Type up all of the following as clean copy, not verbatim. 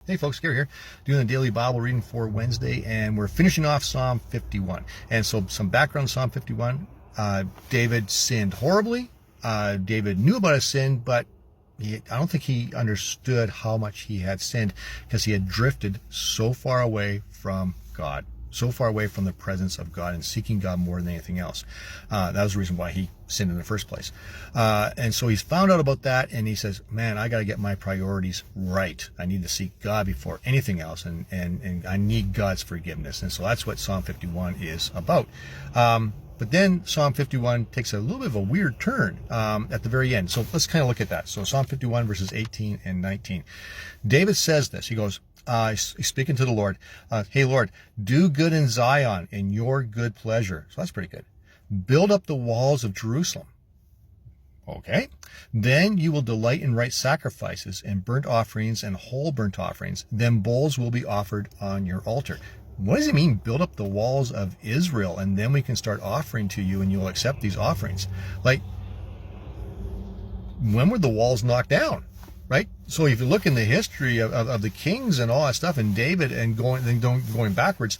Hey folks, Gary here, doing the daily Bible reading for Wednesday, and we're finishing off Psalm 51. And so some background on Psalm 51, David sinned horribly. David knew about his sin, but I don't think he understood how much he had sinned because he had drifted so far away from God, so far away from the presence of God and seeking God more than anything else. That was the reason why he sinned in the first place. And so he's found out about that, and he says, man, I got to get my priorities right. I need to seek God before anything else, and I need God's forgiveness. And so that's what Psalm 51 is about. But then Psalm 51 takes a little bit of a weird turn at the very end. So let's kind of look at that. So Psalm 51 verses 18 and 19. David says this. He goes, he's speaking to the Lord. Hey, Lord, do good in Zion in your good pleasure. So that's pretty good. Build up the walls of Jerusalem. Okay. Then you will delight in right sacrifices and burnt offerings and whole burnt offerings. Then bulls will be offered on your altar. What does it mean, build up the walls of Israel, and then we can start offering to you and you'll accept these offerings? Like, when were the walls knocked down? Right? So if you look in the history of the kings and all that stuff, and David, and going backwards,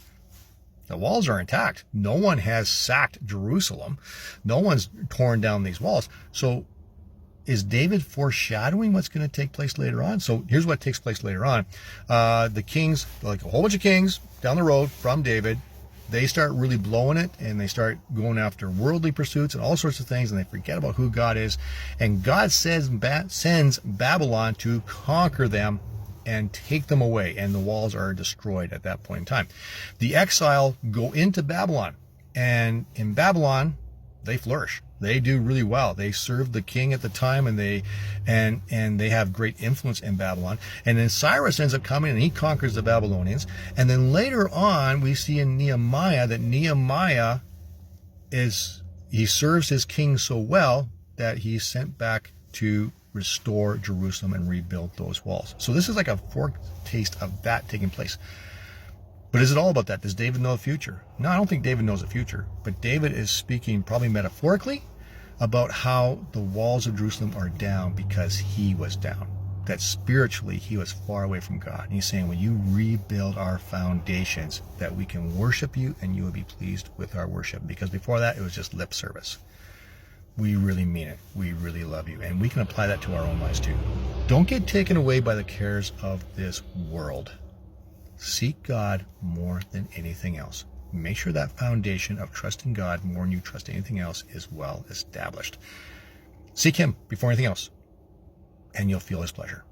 the walls are intact. No one has sacked Jerusalem. No one's torn down these walls. So is David foreshadowing what's going to take place later on? So here's what takes place later on. The kings, like a whole bunch of kings down the road from David, they start really blowing it, and they start going after worldly pursuits and all sorts of things, and they forget about who God is. And God sends Babylon to conquer them and take them away, and the walls are destroyed at that point in time. The exile go into Babylon, and in Babylon, they flourish. They do really well. They serve the king at the time, and they have great influence in Babylon. And then Cyrus ends up coming, and he conquers the Babylonians. And then later on, we see in Nehemiah that Nehemiah he serves his king so well that he's sent back to restore Jerusalem and rebuild those walls. So this is like a foretaste of that taking place. But is it all about that? Does David know the future? No, I don't think David knows the future. But David is speaking probably metaphorically about how the walls of Jerusalem are down because he was down. That spiritually he was far away from God. And he's saying, when you rebuild our foundations, that we can worship you and you will be pleased with our worship. Because before that, it was just lip service. We really mean it. We really love you. And we can apply that to our own lives too. Don't get taken away by the cares of this world. Seek God more than anything else. Make sure that foundation of trusting God more than you trust anything else is well established. Seek Him before anything else, and you'll feel His pleasure.